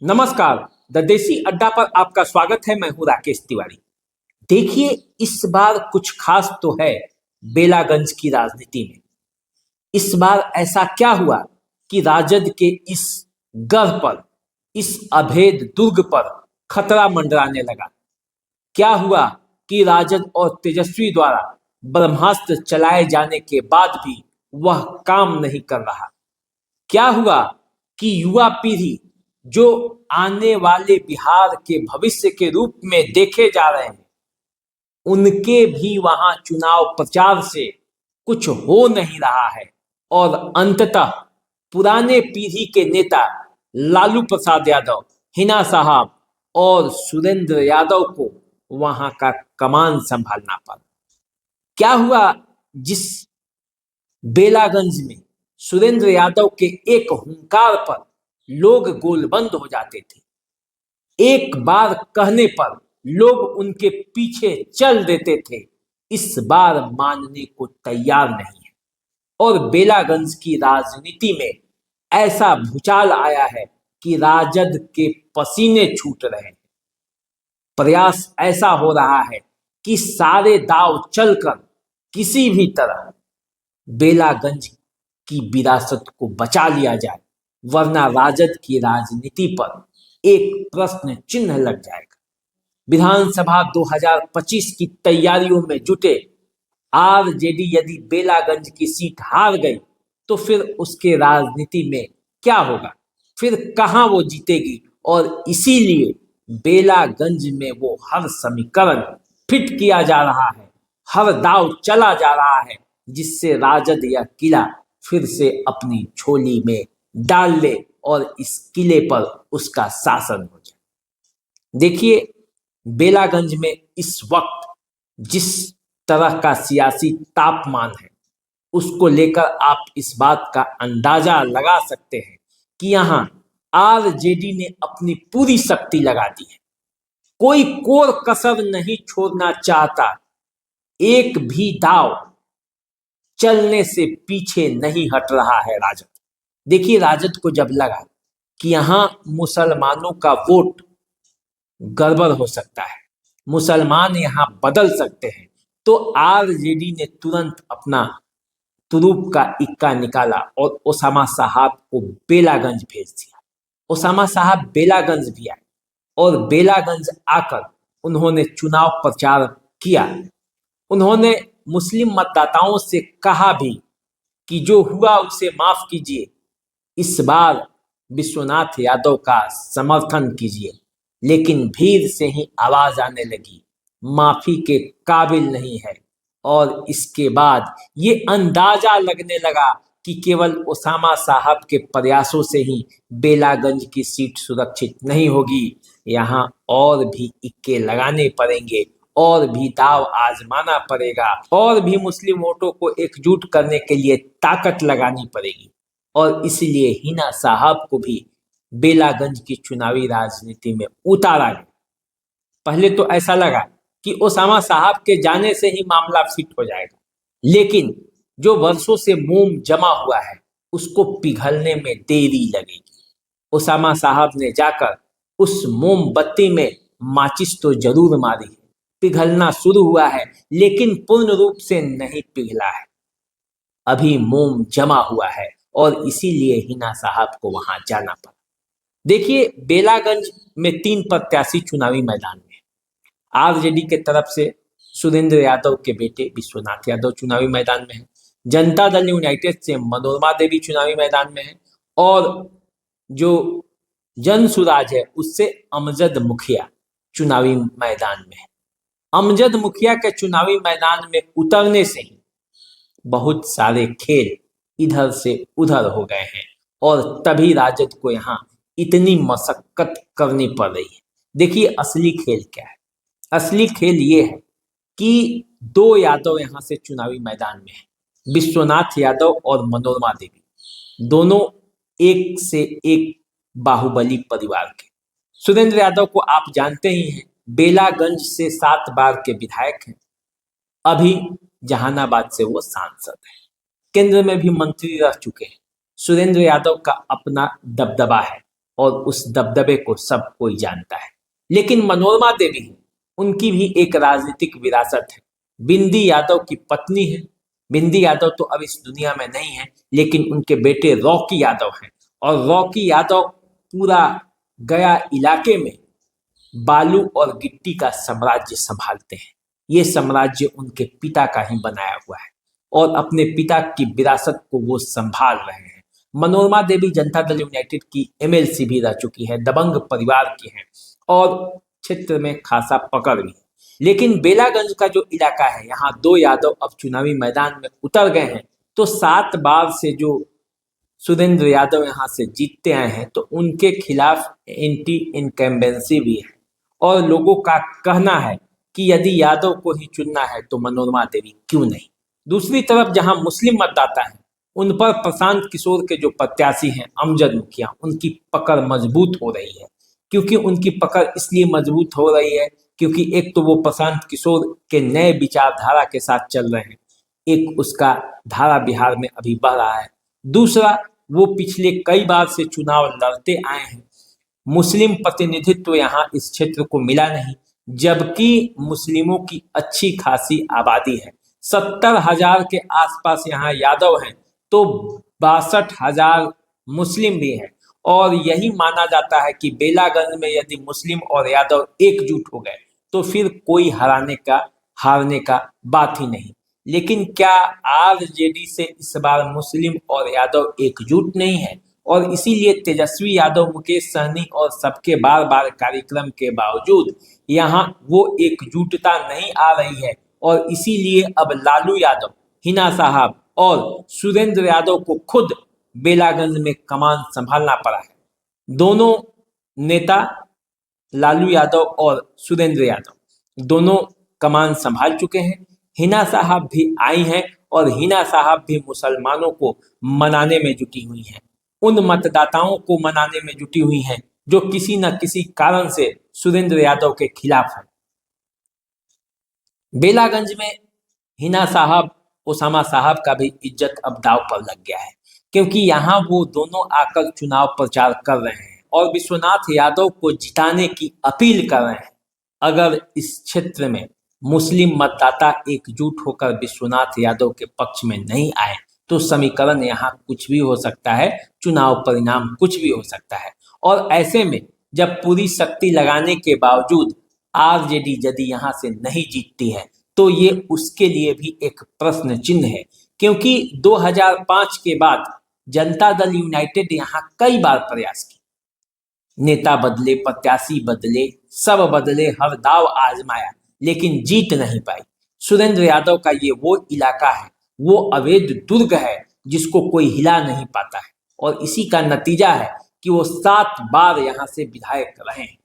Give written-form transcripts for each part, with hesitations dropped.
नमस्कार। द देसी अड्डा पर आपका स्वागत है। मैं हूं राकेश तिवारी। देखिए, इस बार कुछ खास तो है बेलागंज की राजनीति में। इस बार ऐसा क्या हुआ कि राजद के इस गढ़ पर, इस अभेद दुर्ग पर खतरा मंडराने लगा। क्या हुआ कि राजद और तेजस्वी द्वारा ब्रह्मास्त्र चलाए जाने के बाद भी वह काम नहीं कर रहा। क्या हुआ कि युवा पीढ़ी, जो आने वाले बिहार के भविष्य के रूप में देखे जा रहे हैं, उनके भी वहां चुनाव प्रचार से कुछ हो नहीं रहा है। और अंततः पुराने पीढ़ी के नेता लालू प्रसाद यादव, हिना साहब और सुरेंद्र यादव को वहां का कमान संभालना पड़ा। क्या हुआ? जिस बेलागंज में सुरेंद्र यादव के एक हुंकार पर लोग गोलबंद हो जाते थे, एक बार कहने पर लोग उनके पीछे चल देते थे, इस बार मानने को तैयार नहीं है। और बेलागंज की राजनीति में ऐसा भूचाल आया है कि राजद के पसीने छूट रहे हैं। प्रयास ऐसा हो रहा है कि सारे दांव चलकर किसी भी तरह बेलागंज की विरासत को बचा लिया जाए, वरना राजद की राजनीति पर एक प्रश्न चिन्ह लग जाएगा। विधानसभा 2025 की तैयारियों में जुटे आरजेडी यदि बेलागंज की सीट हार गई तो फिर उसके राजनीति में क्या होगा, फिर कहां वो जीतेगी। और इसीलिए बेलागंज में वो हर समीकरण फिट किया जा रहा है, हर दाव चला जा रहा है, जिससे राजद यह किला फिर से अपनी झोली में डाल ले और इस किले पर उसका शासन हो जाए। देखिए, बेलागंज में इस वक्त जिस तरह का सियासी तापमान है, उसको लेकर आप इस बात का अंदाजा लगा सकते हैं कि यहां आरजेडी ने अपनी पूरी शक्ति लगा दी है। कोई कोर कसर नहीं छोड़ना चाहता। एक भी दाव चलने से पीछे नहीं हट रहा है राजद। देखिए, राजद को जब लगा कि यहां मुसलमानों का वोट गड़बड़ हो सकता है, मुसलमान यहां बदल सकते हैं, तो आरजेडी ने तुरंत अपना तुरुप का इक्का निकाला और ओसामा साहब को बेलागंज भेज दिया। ओसामा साहब बेलागंज भी आए और बेलागंज आकर उन्होंने चुनाव प्रचार किया। उन्होंने मुस्लिम मतदाताओं से कहा भी कि जो हुआ उसे माफ कीजिए, इस बार विश्वनाथ यादव का समर्थन कीजिए। लेकिन भीड़ से ही आवाज आने लगी, माफी के काबिल नहीं है। और इसके बाद ये अंदाजा लगने लगा कि केवल ओसामा साहब के प्रयासों से ही बेलागंज की सीट सुरक्षित नहीं होगी। यहाँ और भी इक्के लगाने पड़ेंगे, और भी दाव आजमाना पड़ेगा, और भी मुस्लिम वोटों को एकजुट करने के लिए ताकत लगानी पड़ेगी। और इसलिए हिना साहब को भी बेलागंज की चुनावी राजनीति में उतारा गया। पहले तो ऐसा लगा कि ओसामा साहब के जाने से ही मामला फिट हो जाएगा, लेकिन जो वर्षों से मोम जमा हुआ है उसको पिघलने में देरी लगेगी। ओसामा साहब ने जाकर उस मोमबत्ती में माचिस तो जरूर मारी है, पिघलना शुरू हुआ है, लेकिन पूर्ण रूप से नहीं पिघला है, अभी मोम जमा हुआ है। और इसीलिए हिना साहब को वहां जाना पड़ा। देखिए, बेलागंज में 3 प्रत्याशी चुनावी मैदान में। आरजेडी के तरफ से सुरेंद्र यादव के बेटे विश्वनाथ यादव चुनावी मैदान में है। जनता दल यूनाइटेड से मनोरमा देवी चुनावी मैदान में है। और जो जन सुराज है उससे अमजद मुखिया चुनावी मैदान में है। अमजद मुखिया के चुनावी मैदान में उतरने से ही बहुत सारे खेल इधर से उधर हो गए हैं, और तभी राजद को यहाँ इतनी मशक्कत करनी पड़ रही है। देखिए, असली खेल क्या है? असली खेल ये है कि 2 यादव यहाँ से चुनावी मैदान में है, विश्वनाथ यादव और मनोरमा देवी, दोनों एक से एक बाहुबली परिवार के। सुरेंद्र यादव को आप जानते ही हैं, बेलागंज से 7 बार के विधायक हैं। अभी जहानाबाद से वो सांसद है, केंद्र में भी मंत्री रह चुके हैं। सुरेंद्र यादव का अपना दबदबा है, और उस दबदबे को सब कोई जानता है। लेकिन मनोरमा देवी, उनकी भी एक राजनीतिक विरासत है। बिंदी यादव की पत्नी है। बिंदी यादव तो अब इस दुनिया में नहीं है, लेकिन उनके बेटे रॉकी यादव हैं। और रॉकी यादव पूरा गया इलाके में बालू और गिट्टी का साम्राज्य संभालते हैं। ये साम्राज्य उनके पिता का ही बनाया हुआ है और अपने पिता की विरासत को वो संभाल रहे हैं। मनोरमा देवी जनता दल यूनाइटेड की एमएलसी भी रह चुकी है, दबंग परिवार की हैं और क्षेत्र में खासा पकड़ भी है। लेकिन बेलागंज का जो इलाका है, यहाँ दो यादव अब चुनावी मैदान में उतर गए हैं। तो 7 बार से जो सुरेंद्र यादव यहाँ से जीतते आए हैं, तो उनके खिलाफ एंटी इनकम्बेंसी भी है और लोगों का कहना है कि यदि यादव को ही चुनना है तो मनोरमा देवी क्यों नहीं। दूसरी तरफ जहां मुस्लिम मतदाता हैं, उन पर प्रशांत किशोर के जो प्रत्याशी हैं अमजद मुखिया, उनकी पकड़ मजबूत हो रही है। क्योंकि उनकी पकड़ इसलिए मजबूत हो रही है क्योंकि एक तो वो प्रशांत किशोर के नए विचारधारा के साथ चल रहे हैं, एक उसका धारा बिहार में अभी बह रहा है, दूसरा वो पिछले कई बार से चुनाव लड़ते आए हैं। मुस्लिम प्रतिनिधित्व यहाँ इस क्षेत्र को मिला नहीं, जबकि मुस्लिमों की अच्छी खासी आबादी है। 70,000 के आसपास यहाँ यादव हैं, तो 62,000 मुस्लिम भी हैं। और यही माना जाता है कि बेलागंज में यदि मुस्लिम और यादव एकजुट हो गए तो फिर कोई हारने का बात ही नहीं। लेकिन क्या आरजेडी से इस बार मुस्लिम और यादव एकजुट नहीं है? और इसीलिए तेजस्वी यादव, मुकेश सहनी और सबके बार बार कार्यक्रम के बावजूद यहाँ वो एकजुटता नहीं आ रही है और इसीलिए अब लालू यादव, हिना साहब और सुरेंद्र यादव को खुद बेलागंज में कमान संभालना पड़ा है। दोनों नेता लालू यादव और सुरेंद्र यादव दोनों कमान संभाल चुके हैं। हिना साहब भी आई हैं और हिना साहब भी मुसलमानों को मनाने में जुटी हुई हैं, उन मतदाताओं को मनाने में जुटी हुई हैं जो किसी न किसी कारण से सुरेंद्र यादव के खिलाफ हैं। बेलागंज में हिना साहब, ओसामा साहब का भी इज्जत अब दांव पर लग गया है, क्योंकि यहाँ वो दोनों आकर चुनाव प्रचार कर रहे हैं और विश्वनाथ यादव को जिताने की अपील कर रहे हैं। अगर इस क्षेत्र में मुस्लिम मतदाता एकजुट होकर विश्वनाथ यादव के पक्ष में नहीं आए तो समीकरण यहाँ कुछ भी हो सकता है, चुनाव परिणाम कुछ भी हो सकता है। और ऐसे में जब पूरी शक्ति लगाने के बावजूद आरजेडी यदि यहाँ से नहीं जीतती है तो ये उसके लिए भी एक प्रश्न चिन्ह है, क्योंकि 2005 के बाद जनता दल यूनाइटेड यहाँ कई बार प्रयास किया, नेता बदले, प्रत्याशी बदले, सब बदले, हर दाव आजमाया, लेकिन जीत नहीं पाई। सुरेंद्र यादव का ये वो इलाका है, वो अवैध दुर्ग है जिसको कोई हिला नहीं पाता है और इसी का नतीजा है कि वो 7 बार यहाँ से विधायक रहे हैं।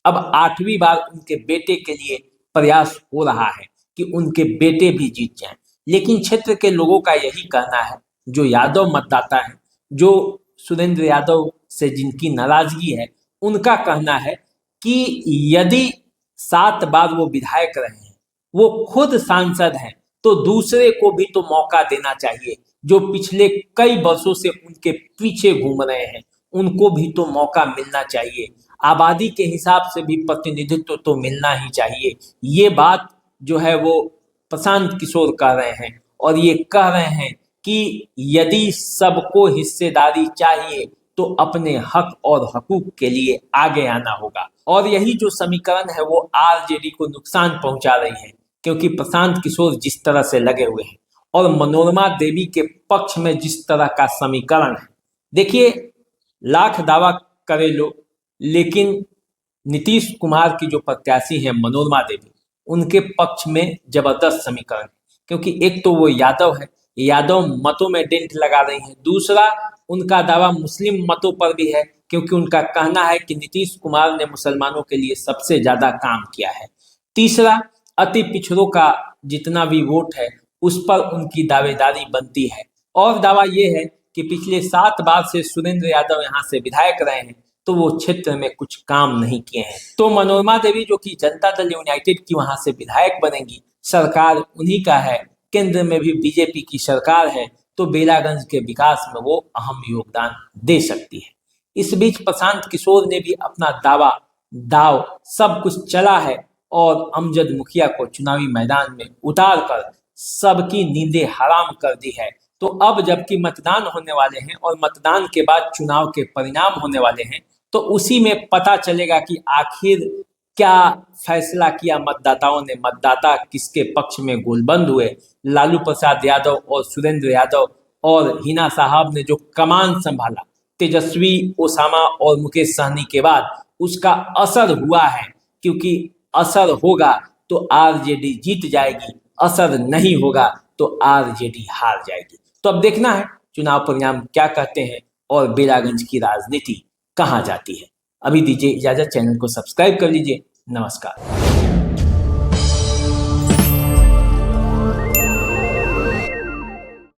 अब 8वीं बार उनके बेटे के लिए प्रयास हो रहा है कि उनके बेटे भी जीत जाएं। लेकिन क्षेत्र के लोगों का यही कहना है, जो यादव मतदाता है, जो सुरेंद्र यादव से जिनकी नाराजगी है, उनका कहना है कि यदि 7 बार वो विधायक रहे हैं, वो खुद सांसद हैं, तो दूसरे को भी तो मौका देना चाहिए। जो पिछले कई वर्षों से उनके पीछे घूम रहे हैं, उनको भी तो मौका मिलना चाहिए। आबादी के हिसाब से भी प्रतिनिधित्व तो मिलना ही चाहिए। ये बात जो है वो प्रशांत किशोर कह रहे हैं और ये कह रहे हैं कि यदि सबको हिस्सेदारी चाहिए तो अपने हक और हकूक के लिए आगे आना होगा। और यही जो समीकरण है वो आरजेडी को नुकसान पहुंचा रही है, क्योंकि प्रशांत किशोर जिस तरह से लगे हुए हैं और मनोरमा देवी के पक्ष में जिस तरह का समीकरण है, देखिए, लाख दावा करे लो, लेकिन नीतीश कुमार की जो प्रत्याशी है मनोरमा देवी, उनके पक्ष में जबरदस्त समीकरण है, क्योंकि एक तो वो यादव है, यादव मतों में डेंट लगा रही है। दूसरा, उनका दावा मुस्लिम मतों पर भी है, क्योंकि उनका कहना है कि नीतीश कुमार ने मुसलमानों के लिए सबसे ज्यादा काम किया है। तीसरा, अति पिछड़ों का जितना भी वोट है उस पर उनकी दावेदारी बनती है। और दावा ये है कि पिछले 7 बार से सुरेंद्र यादव यहाँ से विधायक रहे हैं, तो वो क्षेत्र में कुछ काम नहीं किए हैं। तो मनोरमा देवी जो कि जनता दल यूनाइटेड की वहां से विधायक बनेंगी, सरकार उन्हीं का है, केंद्र में भी बीजेपी की सरकार है, तो बेलागंज के विकास में वो अहम योगदान दे सकती है। इस बीच प्रशांत किशोर ने भी अपना दावा दाव सब कुछ चला है और अमजद मुखिया को चुनावी मैदान में उतार कर सबकी नींदें हराम कर दी है। तो अब जबकि मतदान होने वाले हैं और मतदान के बाद चुनाव के परिणाम होने वाले हैं, तो उसी में पता चलेगा कि आखिर क्या फैसला किया मतदाताओं ने, मतदाता किसके पक्ष में गोलबंद हुए। लालू प्रसाद यादव और सुरेंद्र यादव और हिना साहब ने जो कमान संभाला तेजस्वी, ओसामा और मुकेश सहनी के बाद, उसका असर हुआ है। क्योंकि असर होगा तो आरजेडी जीत जाएगी, असर नहीं होगा तो आरजेडी हार जाएगी। तो अब देखना है चुनाव परिणाम क्या कहते हैं और बेलागंज की राजनीति कहां जाती है। अभी दीजिए इजाजत, चैनल को सब्सक्राइब कर लीजिए। नमस्कार।